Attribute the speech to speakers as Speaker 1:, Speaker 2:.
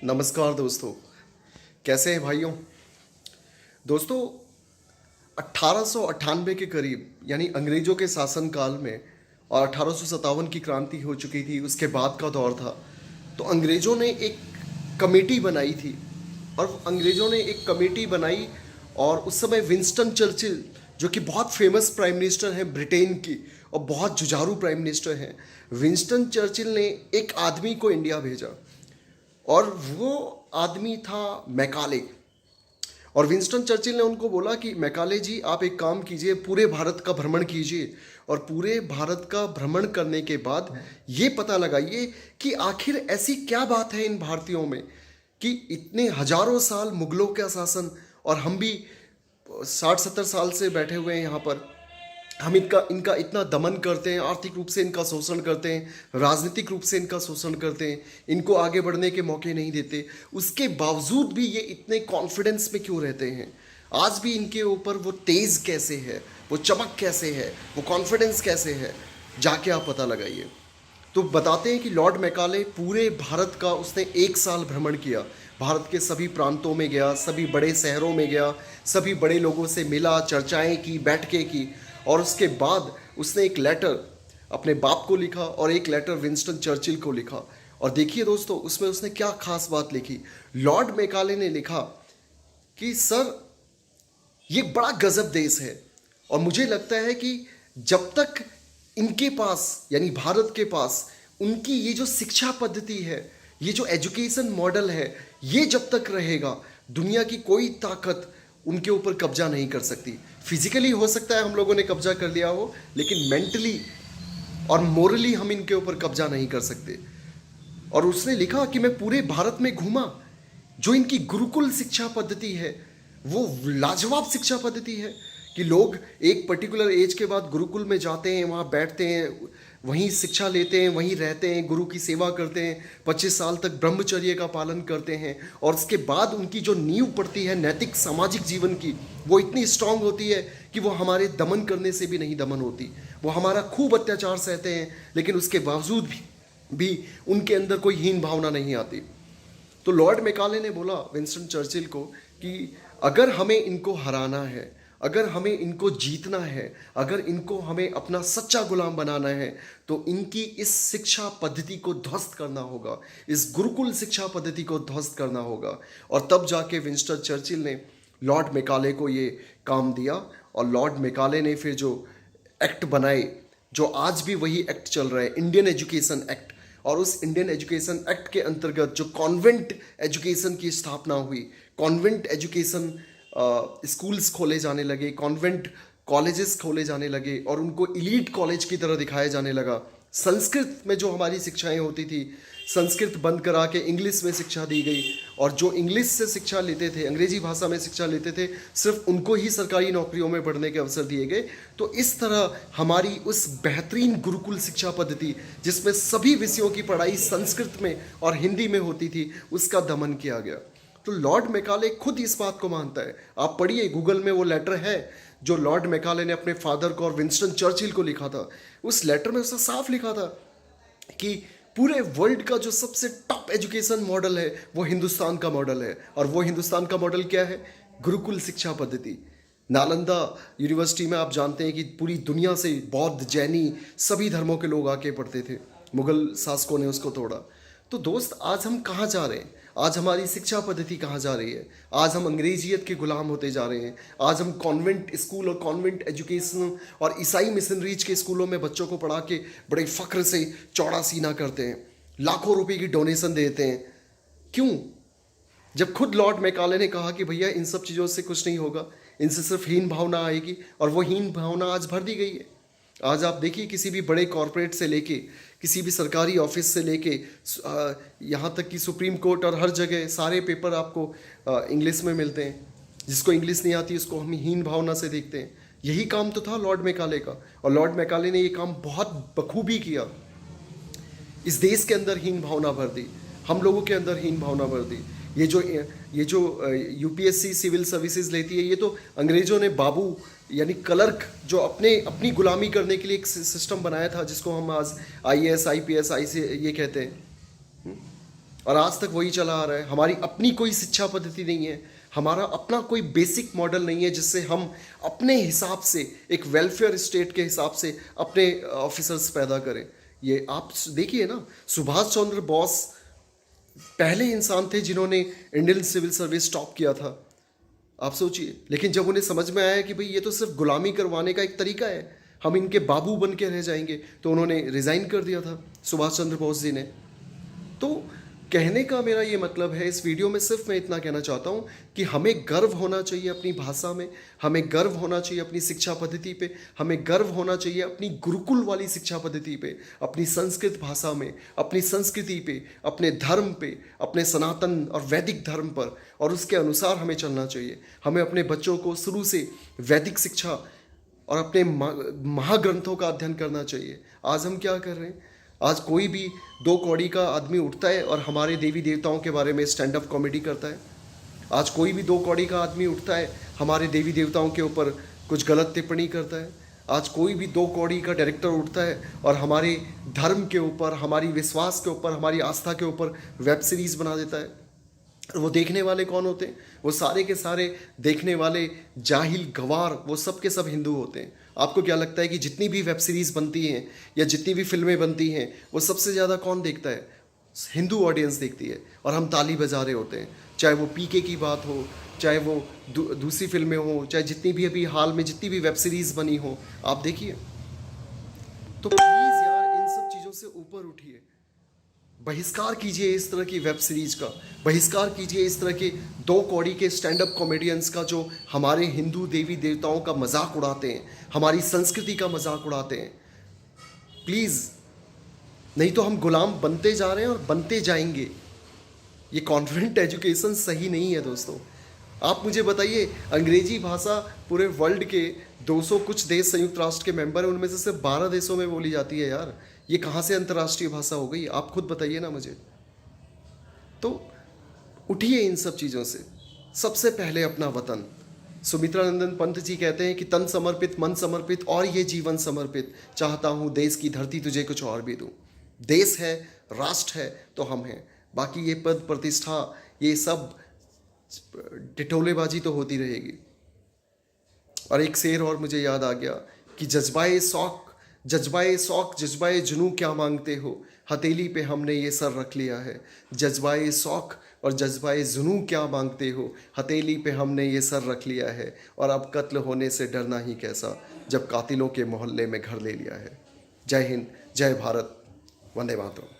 Speaker 1: नमस्कार दोस्तों, कैसे हैं भाइयों। दोस्तों, 1898 के करीब यानी अंग्रेजों के शासनकाल में और 1857 की क्रांति हो चुकी थी, उसके बाद का दौर था। तो अंग्रेजों ने एक कमेटी बनाई थी और उस समय विंस्टन चर्चिल, जो कि बहुत फेमस प्राइम मिनिस्टर हैं ब्रिटेन की और बहुत जुझारू प्राइम मिनिस्टर हैं, विंस्टन चर्चिल ने एक आदमी को इंडिया भेजा और वो आदमी था मैकाले। और विंस्टन चर्चिल ने उनको बोला कि मैकाले जी, आप एक काम कीजिए, पूरे भारत का भ्रमण कीजिए और पूरे भारत का भ्रमण करने के बाद ये पता लगाइए कि आखिर ऐसी क्या बात है इन भारतीयों में कि इतने हजारों साल मुगलों का शासन और हम भी 60-70 साल से बैठे हुए हैं यहाँ पर, हम इनका इतना दमन करते हैं, आर्थिक रूप से इनका शोषण करते हैं, राजनीतिक रूप से इनका शोषण करते हैं, इनको आगे बढ़ने के मौके नहीं देते। उसके बावजूद भी ये इतने कॉन्फिडेंस में क्यों रहते हैं? आज भी इनके ऊपर वो तेज़ कैसे है, वो चमक कैसे है, वो कॉन्फिडेंस कैसे है, जाके आप पता लगाइए। तो बताते हैं कि लॉर्ड मैकाले पूरे भारत का उसने 1 साल भ्रमण किया। भारत के सभी प्रांतों में गया, सभी बड़े शहरों में गया, सभी बड़े लोगों से मिला, चर्चाएं की, बैठकें की और उसके बाद उसने एक लेटर अपने बाप को लिखा और एक लेटर विंस्टन चर्चिल को लिखा। और देखिए दोस्तों, उसमें उसने क्या खास बात लिखी। लॉर्ड मैकाले ने लिखा कि सर, ये बड़ा गजब देश है और मुझे लगता है कि जब तक इनके पास यानी भारत के पास उनकी ये जो शिक्षा पद्धति है, ये जो एजुकेशन मॉडल है, ये जब तक रहेगा, दुनिया की कोई ताकत उनके ऊपर कब्जा नहीं कर सकती। फिजिकली हो सकता है हम लोगों ने कब्जा कर लिया हो, लेकिन मेंटली और मोरली हम इनके ऊपर कब्जा नहीं कर सकते। और उसने लिखा कि मैं पूरे भारत में घूमा, जो इनकी गुरुकुल शिक्षा पद्धति है वो लाजवाब शिक्षा पद्धति है कि लोग एक पर्टिकुलर एज के बाद गुरुकुल में जाते हैं, वहाँ बैठते हैं, वहीं शिक्षा लेते हैं, वहीं रहते हैं, गुरु की सेवा करते हैं, 25 साल तक ब्रह्मचर्य का पालन करते हैं और उसके बाद उनकी जो नींव पड़ती है नैतिक सामाजिक जीवन की, वो इतनी स्ट्रांग होती है कि वो हमारे दमन करने से भी नहीं दमन होती। वो हमारा खूब अत्याचार सहते हैं, लेकिन उसके बावजूद भी उनके अंदर कोई हीन भावना नहीं आती। तो लॉर्ड मैकाले ने बोला विंस्टन चर्चिल को कि अगर हमें इनको हराना है, अगर हमें इनको जीतना है, अगर इनको हमें अपना सच्चा गुलाम बनाना है, तो इनकी इस शिक्षा पद्धति को ध्वस्त करना होगा, इस गुरुकुल शिक्षा पद्धति को ध्वस्त करना होगा। और तब जाके विंस्टन चर्चिल ने लॉर्ड मैकाले को ये काम दिया और लॉर्ड मैकाले ने फिर जो एक्ट बनाए, जो आज भी वही एक्ट चल रहा है, इंडियन एजुकेशन एक्ट। और उस इंडियन एजुकेशन एक्ट के अंतर्गत जो कॉन्वेंट एजुकेशन की स्थापना हुई, कॉन्वेंट एजुकेशन स्कूल्स खोले जाने लगे, कॉन्वेंट कॉलेजेस खोले जाने लगे और उनको इलीट कॉलेज की तरह दिखाया जाने लगा। संस्कृत में जो हमारी शिक्षाएं होती थी, संस्कृत बंद करा के इंग्लिश में शिक्षा दी गई और जो इंग्लिश से शिक्षा लेते थे, अंग्रेजी भाषा में शिक्षा लेते थे, सिर्फ उनको ही सरकारी नौकरियों में बढ़ने के अवसर दिए गए। तो इस तरह हमारी उस बेहतरीन गुरुकुल शिक्षा पद्धति, जिसमें सभी विषयों की पढ़ाई संस्कृत में और हिंदी में होती थी, उसका दमन किया गया। तो लॉर्ड मैकाले खुद इस बात को मानता है। आप पढ़िए, गूगल में वो लेटर है जो लॉर्ड मैकाले ने अपने फादर को और विंस्टन चर्चिल को लिखा था। उस लेटर में उसने साफ लिखा था कि पूरे वर्ल्ड का जो सबसे टॉप एजुकेशन मॉडल है वो हिंदुस्तान का मॉडल है। और वो हिंदुस्तान का मॉडल क्या है? गुरुकुल शिक्षा पद्धति। नालंदा यूनिवर्सिटी में आप जानते हैं कि पूरी दुनिया से बौद्ध, जैनी, सभी धर्मों के लोग आके पढ़ते थे। मुगल शासकों ने उसको तोड़ा। तो दोस्त, आज हम कहाँ जा रहे हैं? आज हमारी शिक्षा पद्धति कहाँ जा रही है? आज हम अंग्रेजियत के गुलाम होते जा रहे हैं। आज हम कॉन्वेंट स्कूल और कॉन्वेंट एजुकेशन और ईसाई मिशनरीज के स्कूलों में बच्चों को पढ़ा के बड़े फ़ख्र से चौड़ा सीना करते हैं, लाखों रुपए की डोनेशन देते हैं। क्यों? जब खुद लॉर्ड मैकाले ने कहा कि भैया इन सब चीज़ों से कुछ नहीं होगा, इनसे सिर्फ हीन भावना आएगी, और वो हीन भावना आज भर दी गई है। आज आप देखिए, किसी भी बड़े कॉरपोरेट से लेके, किसी भी सरकारी ऑफिस से लेके, यहाँ तक कि सुप्रीम कोर्ट और हर जगह सारे पेपर आपको इंग्लिश में मिलते हैं। जिसको इंग्लिश नहीं आती उसको हम हीन भावना से देखते हैं। यही काम तो था लॉर्ड मैकाले का, और लॉर्ड मैकाले ने ये काम बहुत बखूबी किया। इस देश के अंदर हीन भावना भर दी, हम लोगों के अंदर हीन भावना भर दी। ये जो यूपीएससी सिविल सर्विसेज लेती है, ये तो अंग्रेजों ने बाबू यानी क्लर्क, जो अपनी गुलामी करने के लिए एक सिस्टम बनाया था, जिसको हम आज आईएएस, आईपीएस, आईसी ये कहते हैं। और आज तक वही चला आ रहा है। हमारी अपनी कोई शिक्षा पद्धति नहीं है, हमारा अपना कोई बेसिक मॉडल नहीं है जिससे हम अपने हिसाब से एक वेलफेयर स्टेट के हिसाब से अपने ऑफिसर्स पैदा करें। ये आप देखिए ना, सुभाष चंद्र बोस पहले इंसान थे जिन्होंने इंडियन सिविल सर्विस टॉप किया था, आप सोचिए। लेकिन जब उन्हें समझ में आया कि भाई ये तो सिर्फ गुलामी करवाने का एक तरीका है, हम इनके बाबू बन के रह जाएंगे, तो उन्होंने रिज़ाइन कर दिया था सुभाष चंद्र बोस जी ने। तो कहने का मेरा ये मतलब है, इस वीडियो में सिर्फ मैं इतना कहना चाहता हूँ कि हमें गर्व होना चाहिए अपनी भाषा में, हमें गर्व होना चाहिए अपनी शिक्षा पद्धति पे, हमें गर्व होना चाहिए अपनी गुरुकुल वाली शिक्षा पद्धति पे, अपनी संस्कृत भाषा में, अपनी संस्कृति पे, अपने धर्म पे, अपने सनातन और वैदिक धर्म पर, और उसके अनुसार हमें चलना चाहिए। हमें अपने बच्चों को शुरू से वैदिक शिक्षा और अपने महाग्रंथों का अध्ययन करना चाहिए। आज हम क्या कर रहे हैं? आज कोई भी 2 कौड़ी का आदमी उठता है और हमारे देवी देवताओं के बारे में स्टैंड अप कॉमेडी करता है। आज कोई भी 2 कौड़ी का आदमी उठता है, हमारे देवी देवताओं के ऊपर कुछ गलत टिप्पणी करता है। आज कोई भी 2 कौड़ी का डायरेक्टर उठता है और हमारे धर्म के ऊपर, हमारी विश्वास के ऊपर, हमारी आस्था के ऊपर वेब सीरीज़ बना देता है। वो देखने वाले कौन होते हैं? वो सारे के सारे देखने वाले जाहिल गवार, वो सब के सब हिंदू होते हैं। आपको क्या लगता है कि जितनी भी वेब सीरीज़ बनती हैं या जितनी भी फिल्में बनती हैं, वो सबसे ज़्यादा कौन देखता है? हिंदू ऑडियंस देखती है, और हम ताली बजा रहे होते हैं। चाहे वो पीके की बात हो, चाहे वो दूसरी फिल्में हो, चाहे जितनी भी अभी हाल में जितनी भी वेब सीरीज़ बनी हो, आप देखिए। तो प्लीज़ यार, इन सब चीज़ों से ऊपर उठिए। बहिष्कार कीजिए इस तरह की वेब सीरीज का, बहिष्कार कीजिए इस तरह के 2 कौड़ी के स्टैंड अप कॉमेडियंस का जो हमारे हिंदू देवी देवताओं का मजाक उड़ाते हैं, हमारी संस्कृति का मजाक उड़ाते हैं। प्लीज़, नहीं तो हम गुलाम बनते जा रहे हैं और बनते जाएंगे। ये कॉन्वेंट एजुकेशन सही नहीं है दोस्तों। आप मुझे बताइए, अंग्रेजी भाषा पूरे वर्ल्ड के 200 कुछ देश संयुक्त राष्ट्र के मेंबर हैं, उनमें से सिर्फ 12 देशों में बोली जाती है यार। ये कहाँ से अंतर्राष्ट्रीय भाषा हो गई? आप खुद बताइए ना मुझे। तो उठिए इन सब चीज़ों से। सबसे पहले अपना वतन। सुमित्रानंदन पंत जी कहते हैं कि तन समर्पित, मन समर्पित और ये जीवन समर्पित, चाहता हूँ देश की धरती तुझे कुछ और भी दूँ। देश है, राष्ट्र है तो हम हैं। बाकी ये पद प्रतिष्ठा, ये सब टिटोलेबाजी तो होती रहेगी। और एक शेर और मुझे याद आ गया कि जज्बाए शौक जज्बाए जुनू क्या मांगते हो, हथेली पे हमने ये सर रख लिया है। जज्बाए शौक और जज्बाए जुनू क्या मांगते हो, हथेली पे हमने ये सर रख लिया है। और अब कत्ल होने से डरना ही कैसा, जब कातिलों के मोहल्ले में घर ले लिया है। जय हिंद, जय भारत, वंदे मातरम।